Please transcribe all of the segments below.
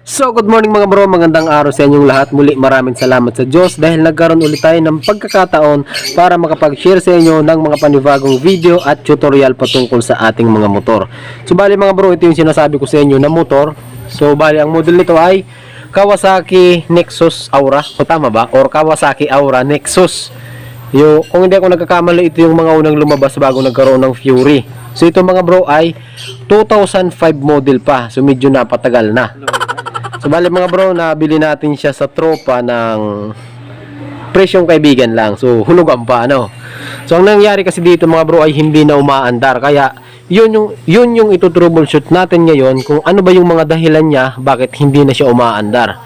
So good morning mga bro, magandang araw sa inyong lahat. Muli maraming salamat sa Diyos dahil nagkaroon ulit tayo ng pagkakataon para makapag-share sa inyo ng mga panibagong video at tutorial patungkol sa ating mga motor. So bali mga bro, ito yung sinasabi ko sa inyo na motor. So bali ang model nito ay Kawasaki Nexus Aura, o tama ba? Or Kawasaki Aura Nexus. Kung hindi ako nagkakamali, ito yung mga unang lumabas bago nagkaroon ng Fury. So ito mga bro ay 2005 model pa, so medyo napatagal na. So bali mga bro, nabili natin siya sa tropa ng presyong kaibigan lang. So hulugan pa ano. So ang nangyari kasi dito mga bro ay hindi na umaandar. Kaya yun yung ito-troubleshoot natin ngayon kung ano ba yung mga dahilan niya bakit hindi na siya umaandar.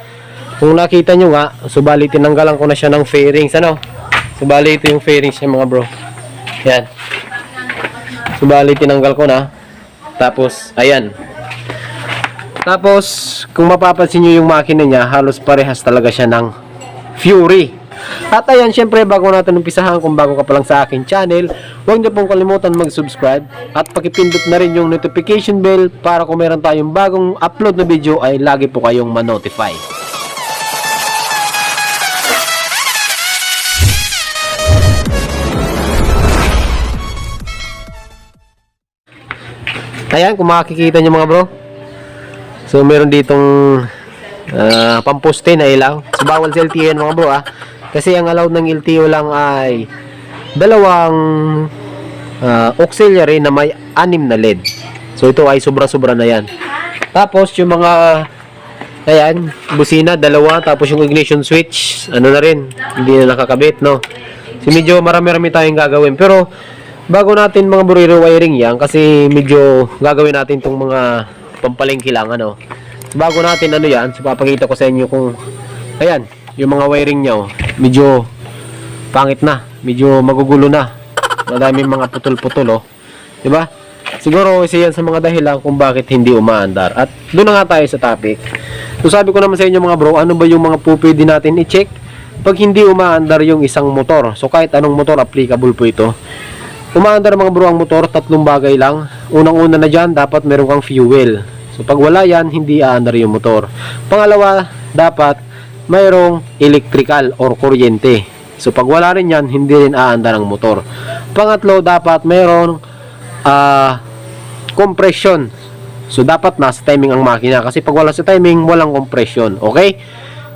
Kung nakita nyo nga, so bali tinanggalan ko na siya ng fairings ano. So bali ito yung fairings niya mga bro. Yan. So bali tinanggal ko na. Tapos ayan. Tapos, kung mapapansin nyo yung makina niya, halos parehas talaga siya ng Fury. At ayan, syempre, bago natin umpisahan, kung bago ka pa lang sa akin channel, huwag nyo pong kalimutan mag-subscribe at pakipindot na rin yung notification bell para kung meron tayong bagong upload na video ay lagi po kayong ma-notify. Ayan, kung makikita nyo mga bro, so meron ditong pamposte na ilaw. So bawal sa LTO yan mga bro kasi ang allowed ng LTO lang ay dalawang auxiliary na may 6 na LED. So ito ay sobra-sobra na yan. Tapos yung mga ayan, busina dalawa, tapos yung ignition switch ano na rin, hindi na nakakabit no. So medyo marami-rami tayong gagawin. Pero bago natin mga bro i-wiring yan, kasi medyo gagawin natin tong mga pampalengke lang ano. Bago natin ano yan, so papakita ko sa inyo kung ayan, yung mga wiring niya medyo pangit na, medyo magugulo na. Madaming mga putol-putol di ba? Siguro isa yan sa mga dahilan kung bakit hindi umaandar. At doon na nga tayo sa topic. So sabi ko naman sa inyo mga bro, ano ba yung mga pwede natin i-check pag hindi umaandar yung isang motor. So kahit anong motor applicable po ito. Umaandar mga bro ang motor, 3 bagay lang. Unang-una na dyan, dapat meron kang fuel. So pag wala yan, hindi aandar yung motor. Pangalawa, dapat mayroong electrical or kuryente. So pag wala rin yan, hindi rin aandar ang motor. Pangatlo, dapat mayroong compression. So dapat nasa timing ang makina. Kasi pag wala sa timing, walang compression. Okay?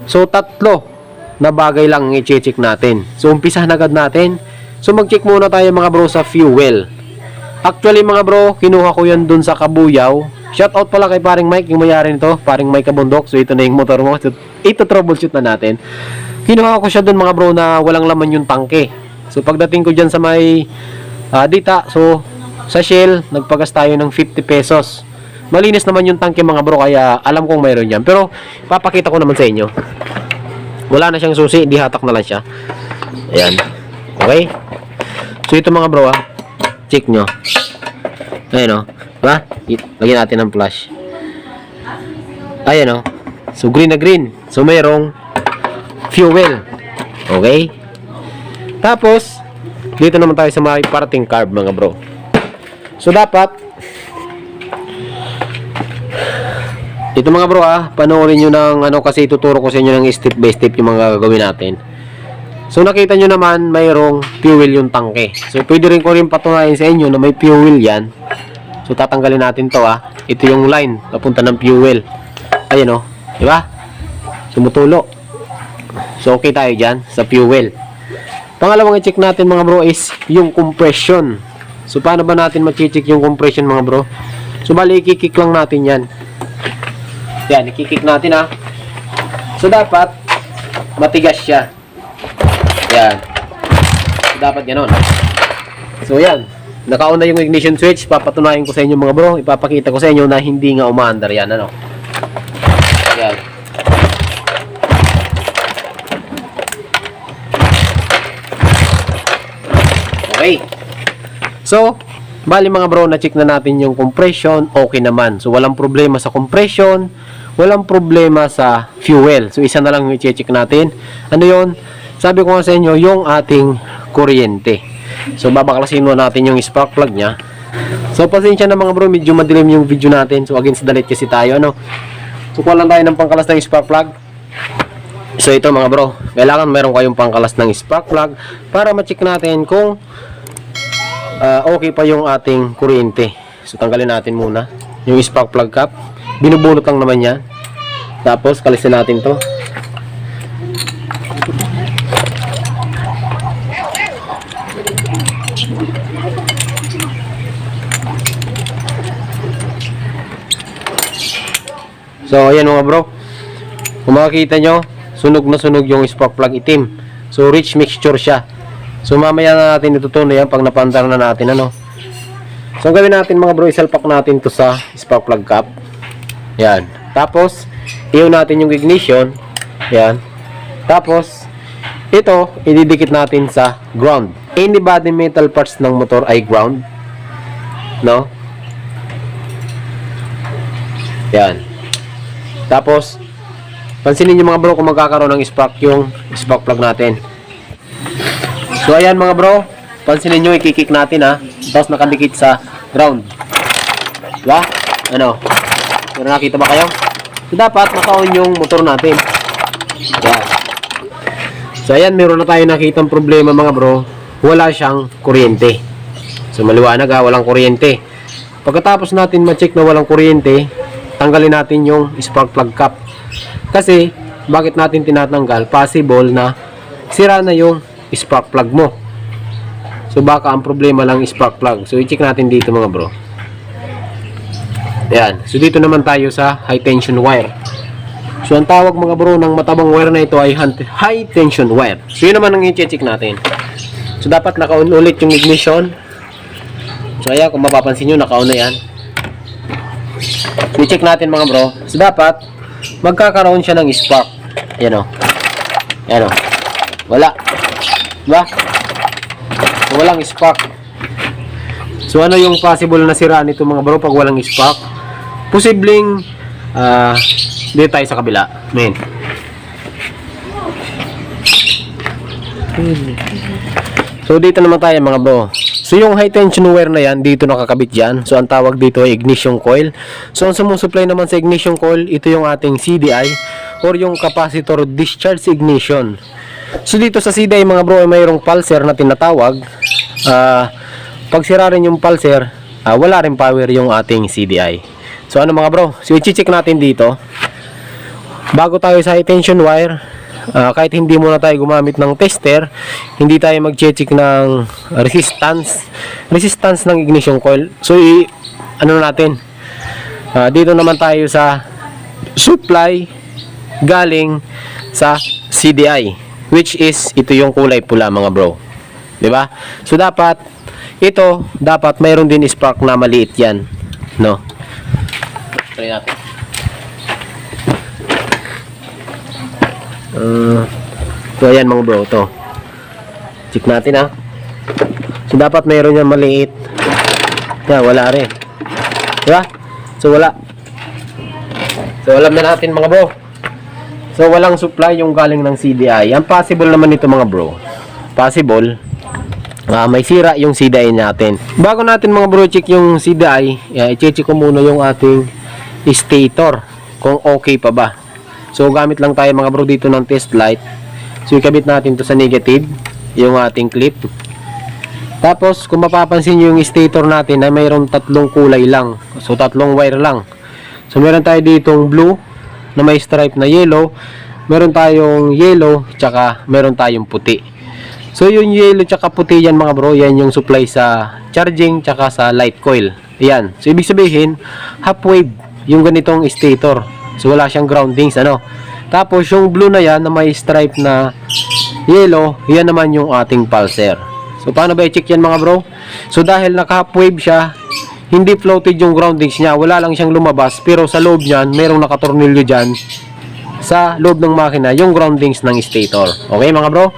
So 3 na bagay lang i-check natin. So umpisahan agad natin. So mag-check muna tayo mga bro sa fuel. Actually mga bro, kinuha ko yan dun sa Kabuyaw. Shoutout pala kay paring Mike, yung mayari nito, paring Mike Kabundok. So ito na yung motor mo. So, ito troubleshoot na natin. Kinuha ko siya dun mga bro na walang laman yung tangke. So pagdating ko dyan sa may dita, so sa Shell, nagpagas tayo ng 50 pesos. Malinis naman yung tangke mga bro, kaya alam kong mayroon yan. Pero papakita ko naman sa inyo. Wala na siyang susi, di hatak na lang siya. Ayan. Okay? So ito mga bro check nyo. Ayan diba? Lagyan natin ng flash. Ayan so green na green. So mayroong fuel. Okay? Tapos dito naman tayo sa may parting carb mga bro. So dapat ito mga bro panoorin nyo ng kasi ituturo ko sa inyo ng step by step yung mga gagawin natin. So nakita nyo naman mayroong fuel yung tangke. So pwede rin ko rin patunayan sa inyo na may fuel yan. So tatanggalin natin to Ito yung line papunta ng fuel. Ayan di ba? Sumutulo. So okay tayo dyan sa fuel. Pangalawang i-check natin mga bro is yung compression. So paano ba natin mag-check yung compression mga bro? So bali i-kick lang natin yan. Yan, i-kick natin So dapat matigas siya. Yan. So, dapat ganoon. So yan. Nakauna yung ignition switch. Papatunayan ko sa inyo mga bro. Ipapakita ko sa inyo na hindi nga umaandar yan. Yan. Okay. So, bali mga bro, na-check na natin yung compression. Okay naman. So, walang problema sa compression. Walang problema sa fuel. So, isa na lang yung i-check natin. Ano yun? Sabi ko nga sa inyo, yung ating kuryente. So babaklasin mo natin yung spark plug nya. So pasensya na mga bro, medyo madilim yung video natin. So against the light kasi tayo So kuha lang tayo ng pangkalas ng spark plug. So ito mga bro, kailangan meron kayong pangkalas ng spark plug para ma-check natin kung okay pa yung ating kuryente. So tanggalin natin muna yung spark plug cap. Binubunot lang naman yan. Tapos kalisin natin to. So ayan mga bro, kung makikita nyo, sunog na sunog yung spark plug itim. So rich mixture siya. So mamaya na natin itutuno yan pag napandar na natin ano. So ang gawin natin mga bro, isalpak natin to sa spark plug cap. Yan. Tapos iyon natin yung ignition. Yan. Tapos ito ididikit natin sa ground. Any body metal parts ng motor ay ground, no? Yan. Tapos pansinin nyo mga bro kung magkakaroon ng spark yung spark plug natin. So ayan mga bro, pansinin nyo, ikikik natin ha. Tapos nakadikit sa ground. Diba? Ano? Pero nakita ba kayo? So dapat naka-on yung motor natin. Yan. So ayan, meron na tayo nakitang problema mga bro. Wala siyang kuryente. So maliwanag ha, walang kuryente. Pagkatapos natin ma-check na walang kuryente, tanggalin natin yung spark plug cap. Kasi bakit natin tinatanggal? Possible na sira na yung spark plug mo. So baka ang problema lang spark plug. So i-check natin dito mga bro. Ayan. So dito naman tayo sa high tension wire. So ang tawag mga bro ng matabang wire na ito ay high tension wire. So yun naman ang i-check natin. So dapat naka-on ulit yung ignition. So ayan, kung mapapansin nyo, naka-on na yan. So i-check natin mga bro. So dapat magkakaroon siya ng spark. Ayan o. Ayan o. Wala. Diba? So, walang spark. So ano yung possible na sira nito mga bro pag walang spark? Posibleng dito tayo sa kabila. Amen. So dito naman tayo mga bro. So yung high tension wire na yan, dito nakakabit dyan. So ang tawag dito ay ignition coil. So ang sumusupply naman sa ignition coil, ito yung ating CDI or yung capacitor discharge ignition. So dito sa CDI mga bro ay mayroong pulser na tinatawag. Pag sira rin yung pulser, wala rin power yung ating CDI. So ano mga bro, so i-check natin dito. Bago tayo sa high tension wire, kahit hindi muna tayo gumamit ng tester, hindi tayo mag-check ng resistance ng ignition coil. So ano natin, dito naman tayo sa supply galing sa CDI, which is ito yung kulay pula mga bro, di ba? So dapat mayroon din spark na maliit yan, no? Try natin. So ayan mga bro, to check natin ha. So dapat mayroon yan maliit. Yan, wala rin, diba? So wala. So alam na natin mga bro. So walang supply yung galing ng CDI. Ang possible naman ito mga bro, possible may sira yung CDI natin. Bago natin mga bro check yung CDI, i-check ko muna yung ating stator kung okay pa ba. So gamit lang tayo mga bro dito ng test light. So ikabit natin to sa negative yung ating clip. Tapos kung mapapansin nyo yung stator natin ay mayroong tatlong kulay lang. So tatlong wire lang. So meron tayo ditong blue na may stripe na yellow. Meron tayong yellow tsaka meron tayong puti. So yung yellow tsaka puti yan mga bro, yan yung supply sa charging tsaka sa light coil. Yan. So ibig sabihin half wave yung ganitong stator. So wala siyang groundings ano. Tapos yung blue na yan na may stripe na yellow, yan naman yung ating pulser. So paano ba i-check yan mga bro? So dahil naka half wave siya, hindi floated yung groundings niya, wala lang siyang lumabas, pero sa loob niyan merong nakatornilyo dyan sa loob ng makina yung groundings ng stator. Okay mga bro?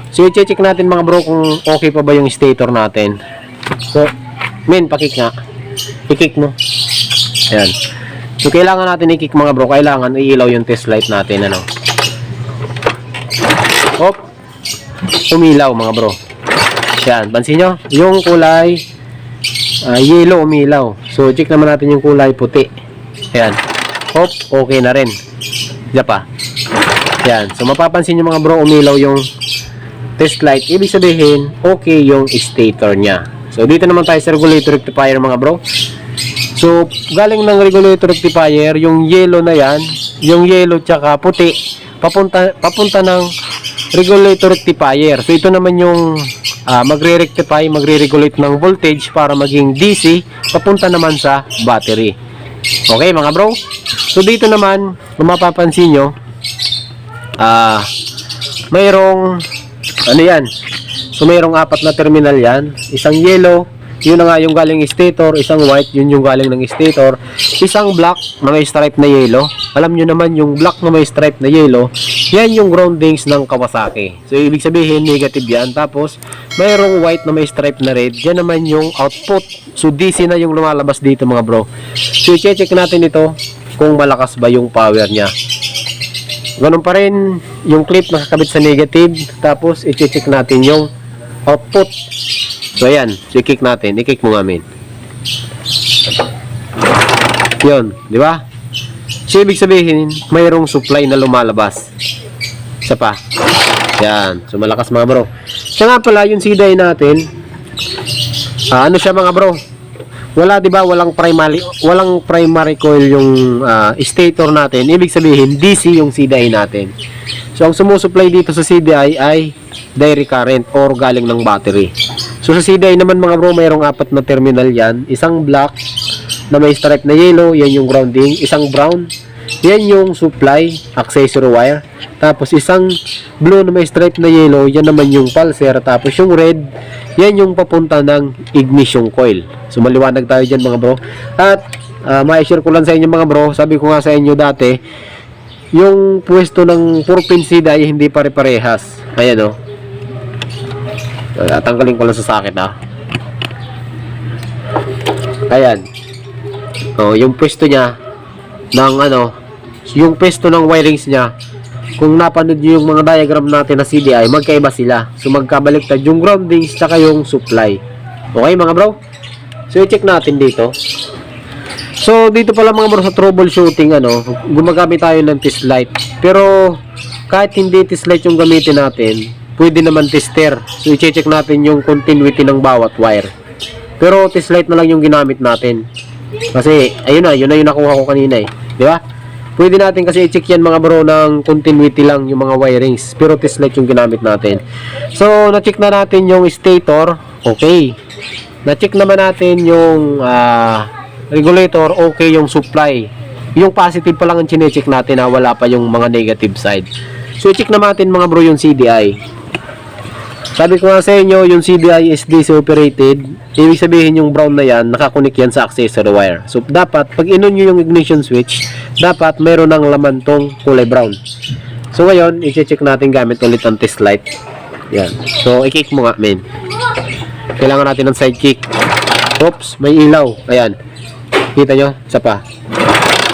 So i-check natin mga bro kung okay pa ba yung stator natin. So pakik nga, i-kick mo. Ayan. So kailangan natin i-kick mga bro, kailangan iilaw yung test light natin ano. Hop. Umilaw mga bro. Yan, pansin nyo, yung kulay yellow umilaw. So check naman natin yung kulay puti. Ayan. Hop, okay na rin. Diyan pa. Yan. So, mapapansin nyo mga bro, umilaw yung test light. Ibig sabihin, okay yung stator niya. So, dito naman tayo sa regulator rectifier mga bro. So, galing ng regulator rectifier, yung yellow na yan, yung yellow tsaka puti, papunta ng regulator rectifier. So, ito naman yung magre-rectify, magre-regulate ng voltage para maging DC, papunta naman sa battery. Okay mga bro? So, dito naman, kung mapapansin nyo, mayroong ano yan, so mayroong 4 na terminal yan, isang yellow, yun na nga yung galing stator, isang white, yun yung galing ng stator, isang black na may stripe na yellow. Alam nyo naman yung black na may stripe na yellow, yan yung groundings ng Kawasaki. So ibig sabihin negative yan. Tapos mayroong white na may stripe na red, yan naman yung output. So DC na yung lumalabas dito mga bro. So i-check natin ito kung malakas ba yung power nya. Ganun pa rin yung clip nakakabit sa negative. Tapos i-check natin yung output. So ayan, so i-kick natin. I-kick mo nga min. Yun, di ba? So ibig sabihin, mayroong supply na lumalabas. Isa pa. Yan, so malakas mga bro. Siya nga pala, yung CDI natin, ano siya mga bro? Wala, di ba? Walang primary coil yung stator natin. Ibig sabihin, DC yung CDI natin. So ang sumusupply dito sa CDI ay direct current or galing ng battery. So sa CDI naman mga bro, mayroong 4 na terminal yan. Isang black na may stripe na yellow, yan yung grounding. Isang brown, yan yung supply accessory wire. Tapos isang blue na may stripe na yellow, yan naman yung pulser. Tapos yung red, yan yung papunta ng ignition coil. So maliwanag tayo dyan mga bro. At ma-share ko lang sa inyo mga bro, sabi ko nga sa inyo dati, yung pwesto ng 4-pin CDI hindi pare-parehas. Ayan o. Tanggalin ko lang sa sakit Ayan. Yung pwesto niya ng yung pwesto ng wirings niya, kung napanood niyo yung mga diagram natin na CDI, magkaiba sila. So magkabaliktad yung groundings tsaka yung supply. Okay mga bro? So i-check natin dito. So dito pala mga bro sa troubleshooting gumagamit tayo ng test light. Pero kahit hindi test light yung gamitin natin, pwede naman tester. So i-check natin yung continuity ng bawat wire. Pero test light na lang yung ginamit natin. Kasi ayun na, yun na yung nakuha ko kanina di ba? Pwede natin kasi i-check yan mga bro ng continuity lang yung mga wirings. Pero test light yung ginamit natin. So na-check na natin yung stator, okay. Na-check naman natin yung regulator, okay yung supply. Yung positive pa lang ang chine-check natin wala pa yung mga negative side. So i-check naman natin mga bro yung CDI. Sabi ko nga sa inyo, yung CDI is DC operated. Ibig sabihin yung brown na yan, nakakunik yan sa accessory wire. So dapat, pag inon nyo yung ignition switch, dapat mayroon ng laman tong kulay brown. So ngayon, i-check natin gamit ulit ang test light. Yan. So i-kick mo nga men. Kailangan natin ng side kick. Oops, may ilaw. Ayan. Kita nyo? Isa pa.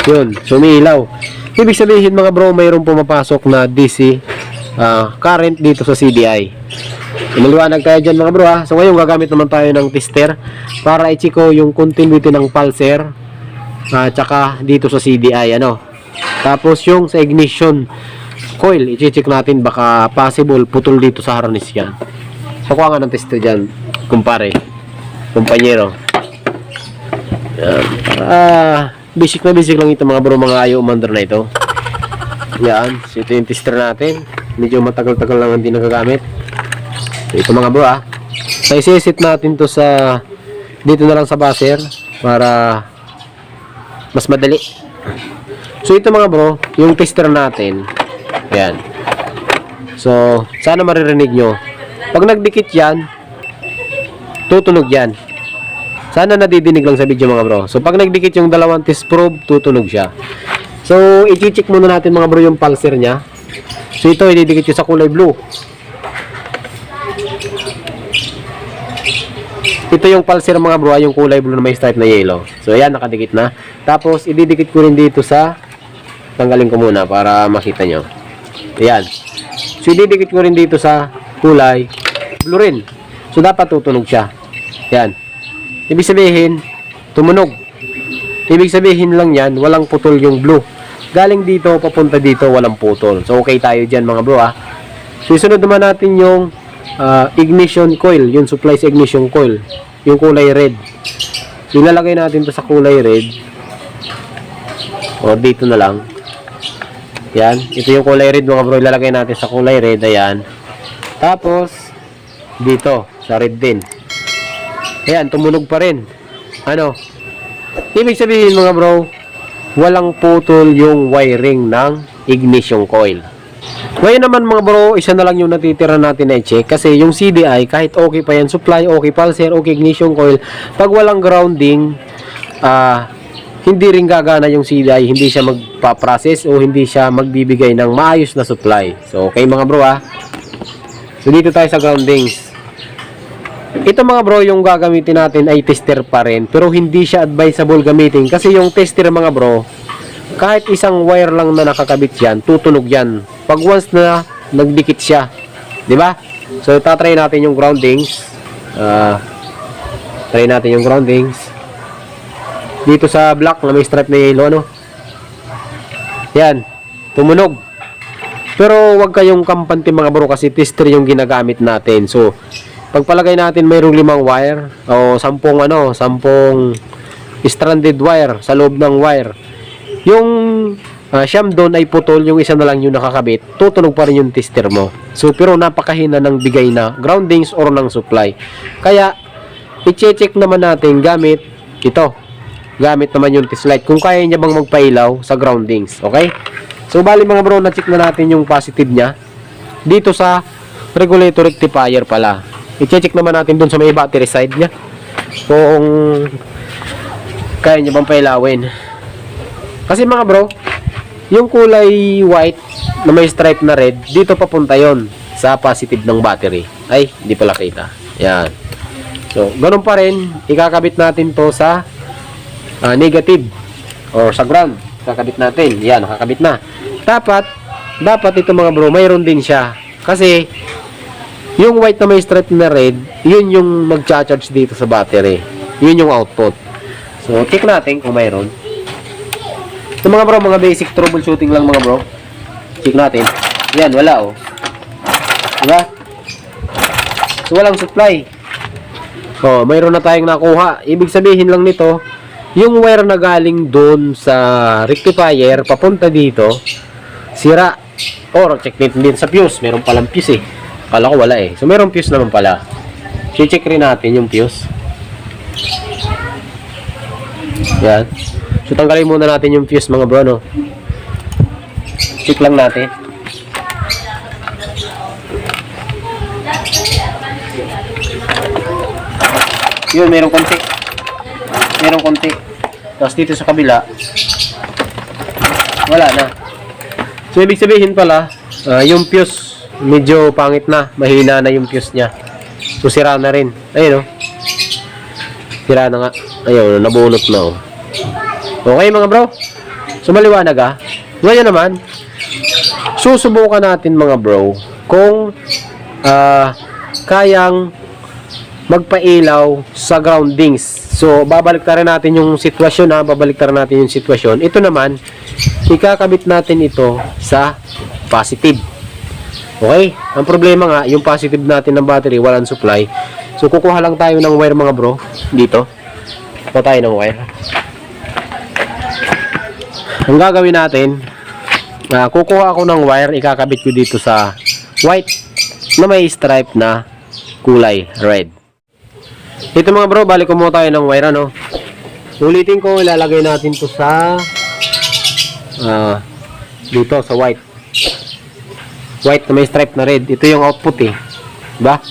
Yun. So may ilaw. Ibig sabihin mga bro, mayroong pumapasok na DC current dito sa CDI. Maliwanag tayo dyan mga bro So ngayon gagamit naman tayo ng tester para i-check ko yung continuity ng pulser tsaka dito sa CDI Tapos yung sa ignition coil, i-check natin baka possible putol dito sa harness yan. Pakuha nga ng tester dyan, kumpare, kumpanyero. Yan. Basic lang ito mga bro, mga ayaw umandar na ito. Yan, so ito yung tester natin. Medyo matagal-tagal lang hindi nagagamit. So ito mga bro so isi-set natin to sa dito na lang sa buzzer para mas madali. So ito mga bro, yung tester natin. Yan. So sana maririnig nyo. Pag nagdikit yan, tutunog yan. Sana nadidinig lang sa video mga bro. So pag nagdikit yung dalawang test probe, tutunog siya. So i-check muna natin mga bro yung pulser nya. So ito ididikit ko sa kulay blue. Ito yung pulser mga bro, yung kulay blue na may stripe na yellow. So ayan, nakadikit na. Tapos ididikit ko rin dito sa, tanggalin ko muna para makita nyo. Ayan. So ididikit ko rin dito sa kulay blue rin. So dapat tutunog siya. Ayan. Ibig sabihin, tumunog. Ibig sabihin lang yan, walang putol yung blue. Galing dito, papunta dito, walang putol. So, okay tayo dyan mga bro ha. Susunod naman natin yung ignition coil, yung supply sa ignition coil. Yung kulay red. Ilalagay natin to sa kulay red. O, dito na lang. Yan. Ito yung kulay red mga bro. Ilalagay natin sa kulay red. Ayan. Tapos, dito, sa red din. Ayan, tumunog pa rin. Ano? Ibig sabihin mga bro, walang putol yung wiring ng ignition coil. Ngayon naman mga bro, isa na lang yung natitira natin na i-check. Kasi yung CDI, kahit okay pa yan, supply, okay pulser, okay ignition coil, pag walang grounding, hindi rin gagana yung CDI, hindi siya magpa-process o hindi siya magbibigay ng maayos na supply. So okay mga bro ha. So dito tayo sa groundings. Ito mga bro, yung gagamitin natin ay tester pa rin, pero hindi siya advisable gamitin kasi yung tester mga bro, kahit isang wire lang na nakakabit yan, tutunog yan pag once na nagdikit siya, di ba? So tatry natin yung groundings. Try natin yung groundings dito sa black na may stripe na yellow, ano? Yan, tumunog. Pero wag kayong kampante mga bro kasi tester yung ginagamit natin. So pagpalagay natin mayroong 5 wire o 10 stranded wire sa loob ng wire. Yung siyam doon ay putol, yung isa na lang yung nakakabit, tutunog pa rin yung tester mo. So pero napakahina ng bigay na groundings or ng supply. Kaya i-check naman natin gamit ito. Gamit naman yung test light kung kaya niya bang magpailaw sa groundings. Okay? So bali mga bro, na-check na natin yung positive niya dito sa regulator rectifier pala. I-check naman natin dun sa may battery side niya kung kaya niya bang pailawin. Kasi mga bro, yung kulay white na may stripe na red, dito papunta yon sa positive ng battery. Ay, hindi pala kita. Yan. So, ganun pa rin, ikakabit natin to sa negative or sa ground. Kakabit natin. Yan, nakakabit na. Dapat ito mga bro, mayroon din siya. Kasi yung white na may stripe na red, yun yung mag-charge dito sa battery. Yun yung output. So, check natin kung mayroon. So, mga bro, mga basic troubleshooting lang mga bro. Check natin. Yan, wala oh. Diba? So, walang supply. Oh, mayroon na tayong nakuha. Ibig sabihin lang nito, yung wire na galing doon sa rectifier, papunta dito, sira. Or, check din sa fuse. Meron palang fuse eh. Kala ko wala eh. So, mayroong fuse naman pala. I-check rin natin yung fuse. Yan. So, tanggalin muna natin yung fuse mga bro, no? Check lang natin. Yun, mayroong konti. Mayroong konti. Tapos dito sa kabila, wala na. So, ibig sabihin pala, yung fuse, medyo pangit na. Mahina na yung fuse niya. So, sira na rin. Ayun, no? Sira na nga. Ayun, nabunot na, oh. Okay, mga bro. So, maliwanag, ah. Ngayon naman, susubukan natin, mga bro, kung kayang magpailaw sa groundings. So, babaliktarin natin yung sitwasyon, ha. Babaliktarin natin yung sitwasyon. Ito naman, ikakabit natin ito sa positive. Okay? Ang problema nga, yung positive natin ng battery, walang supply. So, kukuha lang tayo ng wire mga bro. Dito. Kuha tayo ng wire. Ang gagawin natin, kukuha ako ng wire, ikakabit ko dito sa white na may stripe na kulay red. Ito mga bro, balik ko muna tayo ng wire, ano. Ulitin ko, ilalagay natin to sa dito sa white. White na may stripe na red. Ito yung output eh. Diba?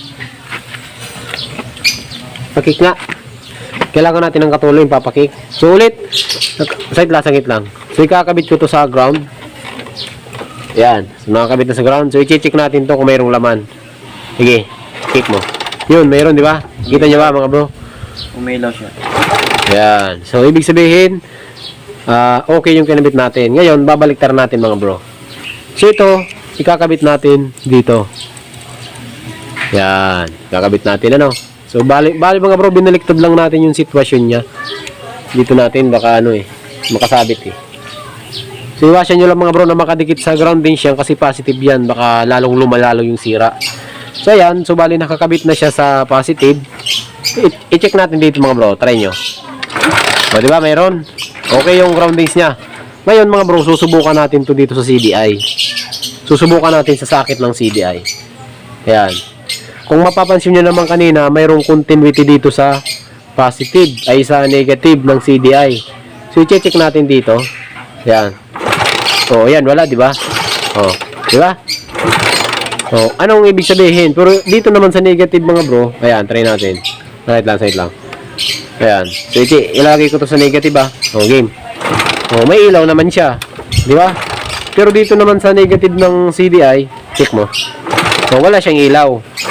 Pakik nga. Kailangan natin ng katuloy yung papakik. So ulit, side lang, sangit lang. So ikakabit ko to sa ground. Yan. So nakakabit na sa ground. So i-check natin to kung mayroong laman. Sige, kick mo. Yun, mayroon, di ba? Kita nyo ba mga bro? Umilaw siya. Yan. So ibig sabihin, okay yung kinabit natin. Ngayon, babaliktar natin mga bro. So ito, ikakabit natin dito. Yan. Ikakabit natin, ano? So bali mga bro, binaliktad lang natin yung sitwasyon niya. dito natin baka ano makasabit So iwasan nyo lang mga bro na makadikit sa groundings yan kasi positive yan, baka lalong lumalalo yung sira. So ayan, so bali nakakabit na siya sa positive. I-check natin dito mga bro, try nyo. O diba mayroon? Okay yung groundings niya. Ngayon mga bro, susubukan natin to dito sa CDI. Susubukan natin sa socket ng CDI. Ayan. Kung mapapansin nyo naman kanina, mayroong continuity dito sa positive, ay sa negative ng CDI. So i-check natin dito. Ayan. So ayan, wala diba? O, diba? So, anong ibig sabihin? Pero dito naman sa negative mga bro, ayan, try natin. Side lang. Ayan. So ilagay ko to sa negative O, game. O, may ilaw naman siya. Diba? Pero dito naman sa negative ng CDI, check mo. So, wala siyang ilaw.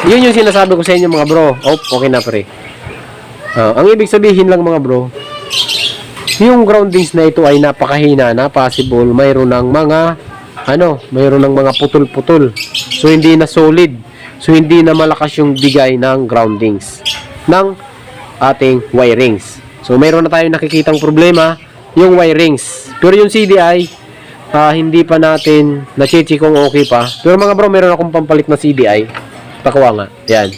Yun yung sinasabi ko sa inyo mga bro. Oh, okay na pre. Ang ibig sabihin lang mga bro, yung groundings na ito ay napakahina na possible. Mayroon ng mga mayroon ng mga putol-putol. So, hindi na solid. So, hindi na malakas yung bigay ng groundings ng ating wirings. So, mayroon na tayong nakikitang problema, yung wirings. Pero yung CDI, hindi pa natin na-check kung okay pa. Pero mga bro, meron akong pampalit na CDI. Pakuha nga. Yan.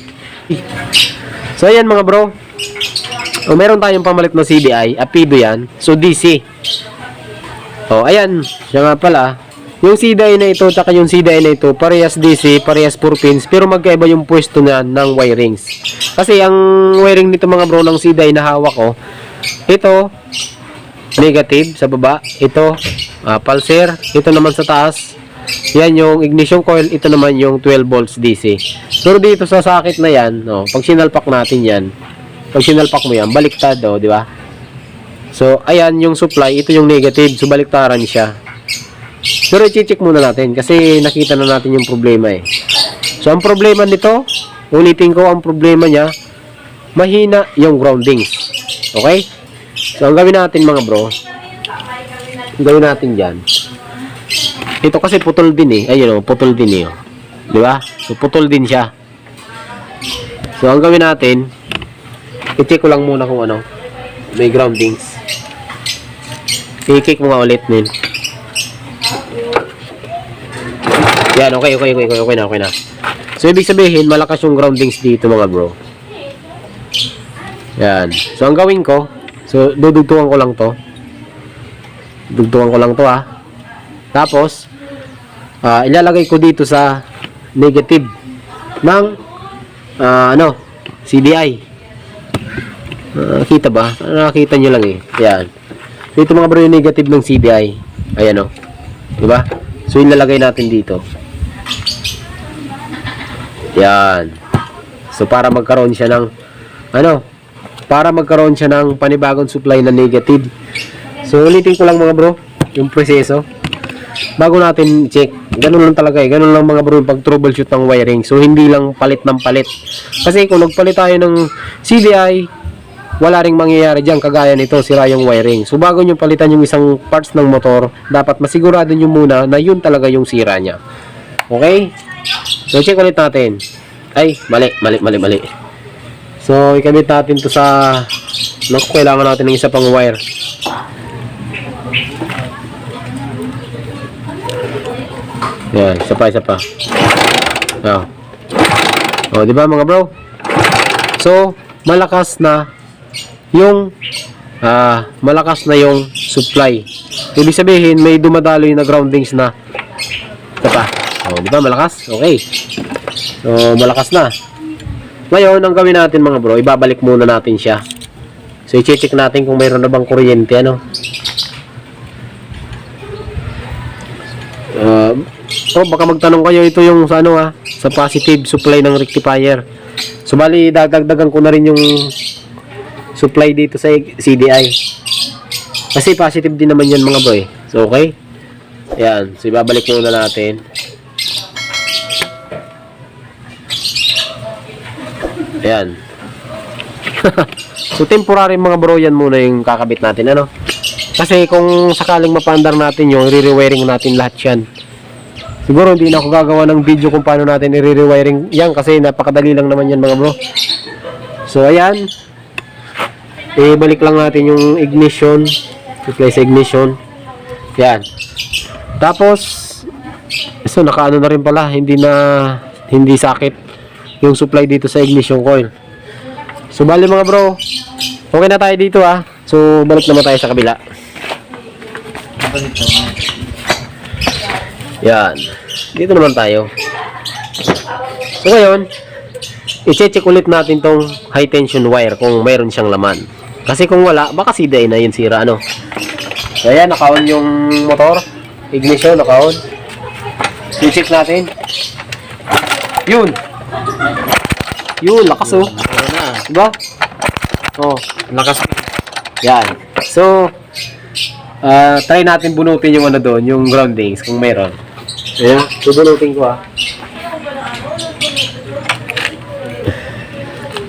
So, ayan mga bro. O, meron tayong pamalit na CDI. Apido yan. So, DC. O, ayan. Siya nga pala. Yung CDI na ito, tsaka yung CDI na ito, parehas DC, parehas 4 pins, pero magkaiba yung pwesto na ng wirings. Kasi ang wiring nito mga bro ng CDI na hawak ko, ito, negative sa baba, ito, pulser, ito naman sa taas, yan yung ignition coil, ito naman yung 12 volts DC. Pero dito sa socket na yan, pag sinalpak natin yan, pag sinalpak mo yan, baliktad, di ba? So, ayan yung supply, ito yung negative, so baliktaran siya. Pero i-check muna natin kasi nakita na natin yung problema So, ang problema nito, ulitin ko, ang problema niya, mahina yung groundings. Okay? So, ang gawin natin mga bro, gawin natin dyan. Ito kasi putol din Ayun putol din Diba? So, putol din siya. So, ang gawin natin, i-check ko lang muna kung may groundings. I-kick mo nga ulit nin. Yan, okay na. So, ibig sabihin, malakas yung groundings dito mga bro. Yan. So, ang gawin ko, so, dudugtungan ko lang to. Tapos, ilalagay ko dito sa negative ng, CDI. Kita ba? Nakakita nyo lang Yan. Dito mga bro yung negative ng CDI. Ayan Diba? So, ilalagay natin dito. Yan. So, para magkaroon siya ng panibagong supply na negative. So, ulitin ko lang mga bro, yung proseso. Bago natin check, ganun lang talaga ganun lang mga bro, pag troubleshoot ng wiring. So, hindi lang palit ng palit. Kasi kung nagpalit tayo ng CDI, wala ring mangyayari dyan, kagaya nito, sira yung wiring. So, bago nyo palitan yung isang parts ng motor, dapat masigurado nyo muna na yun talaga yung sira nya. Okay? So, check ulit natin. Ay, mali. So, ikabit natin to sa kailangan natin ng isa pang wire. Yan, isa pa. O, diba mga bro? So, malakas na yung supply. Ibig sabihin, may dumadaloy na groundings na. Ito pa. O, diba malakas? Okay. So, malakas na. Ngayon, ang gawin natin mga bro, ibabalik muna natin siya. So, i-check natin kung mayroon na bang kuryente, baka magtanong kayo, ito yung sa sa positive supply ng rectifier. So, bali, dagdagan ko na rin yung supply dito sa CDI. Kasi positive din naman yan mga bro So, okay. Ayan. So, ibabalik muna natin. Ayan. So, temporary mga bro, yan muna yung kakabit natin, Kasi kung sakaling mapandar natin yung i-rewiring natin lahat yan. Siguro hindi na ako gagawa ng video kung paano natin i-rewiring yan kasi napakadali lang naman yan mga bro. So, ayan. ibalik lang natin yung ignition, supply sa ignition. Yan. Tapos so nakaano na rin pala, hindi sakit yung supply dito sa ignition coil. So bali mga bro, okay na tayo dito ah. So balik naman tayo sa kabila. Yan. Dito naman tayo. So ngayon, i-check ulit natin tong high tension wire kung mayroon siyang laman. Kasi kung wala, baka CDI na yun sira ano. So ayan, naka-on yung motor. Ignition, naka-on. I-check natin. Yun. Yun, lakas oh. Diba? Oh, lakas. Yan. So, try natin bunutin yung ano doon, yung groundings kung meron. Ayan, bunutin ko ah.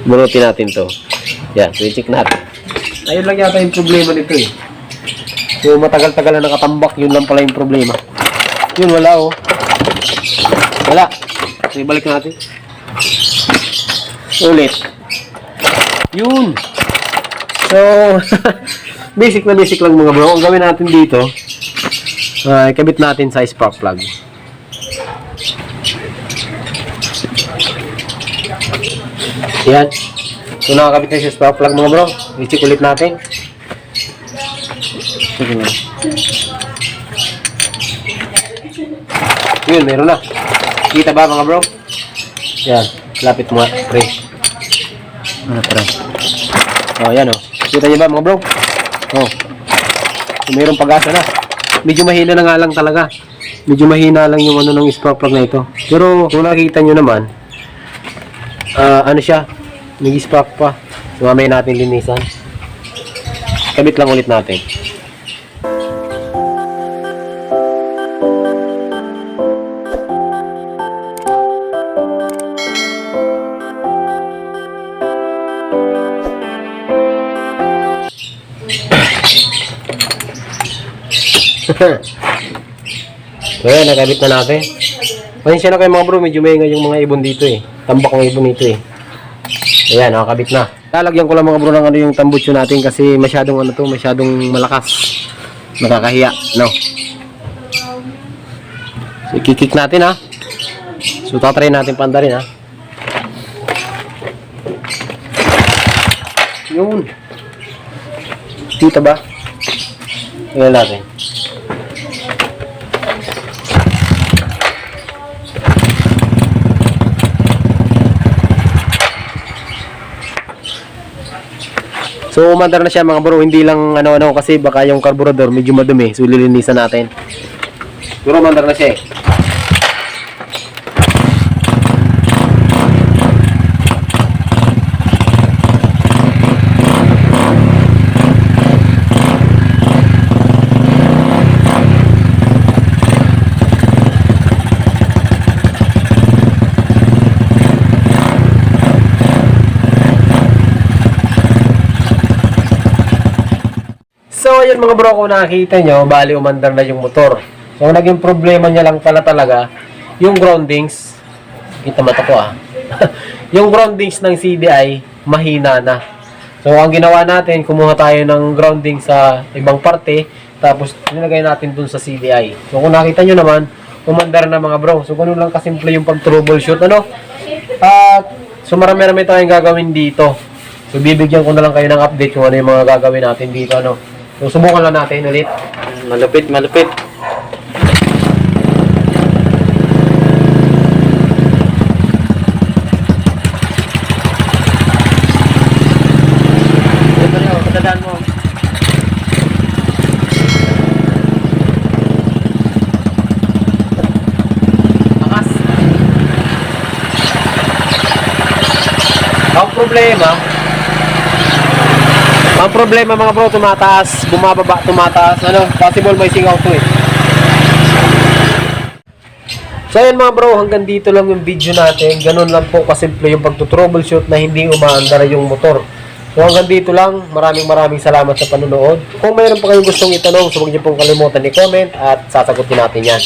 Bunutin natin to. Yan, so i-check natin. Ayun lang yata yung problema nito eh. So, matagal-tagal na nakatambak, yun lang pala yung problema. Yun, wala oh. Wala. So, ibalik natin. Ulit. Yun. So, basic lang mga bro. Ang gawin natin dito, ikabit natin sa spark plug. Yan. So, nakakabit na sa spark plug mga bro. I-check ulit natin. Yun, meron na. Kita ba mga bro? Yan. Lapit mo nga. Pre. Oh, yan oh. Kita niyo ba mga bro? Oh. So, mayroong pag-asa na. Medyo mahina na nga lang talaga. Medyo mahina lang yung ano ng spark plug na ito. Pero kung nakikita nyo naman, ano siya? Nag-spark pa. So, mamaya natin linisan. Kabit lang ulit natin. So yan, nakabit na natin. Pasensya na kayo mga bro, medyo maingay yung mga ibon dito eh. Tambak ng ibon dito eh. Ayan, nakakabit na. Lalagyan ko lang mga bro ng ano yung tambutso natin kasi masyadong ano to, masyadong malakas. Nakakahiya, no? So ikikik natin ha. So tatry natin panda rin ha. Yun. Dito ba? Tingnan natin. So umandar na siya mga bro, hindi lang ano-ano kasi baka yung carburetor medyo madumi. So lilinisan natin. Pero umandar na siya eh. So ayun mga bro, kung nakikita nyo, bali umandar na yung motor. So ang naging problema niya lang pala talaga, yung groundings, kita mata ko ah, yung groundings ng CDI, mahina na. So ang ginawa natin, kumuha tayo ng grounding sa ibang parte, tapos nilagay natin dun sa CDI. So kung nakita nyo naman, umandar na mga bro. So ganun lang kasimple yung pag-troubleshoot, ano? At so marami-rami tayong gagawin dito. So bibigyan ko na lang kayo ng update kung ano yung mga gagawin natin dito, ano? So, subukan lang natin ulit. Malupit. Patadaan mo. Akas. Ang problema mga bro, tumataas, bumababa, tumataas, ano, possible may singaw to eh. So ayun mga bro, hanggang dito lang yung video natin. Ganun lang po kasimple yung pagtutroubleshoot na hindi umaandar yung motor. So hanggang dito lang, maraming salamat sa panonood. Kung mayroon pa kayong gustong itanong, so huwag niyo pong kalimutan i-comment at sasagutin natin yan.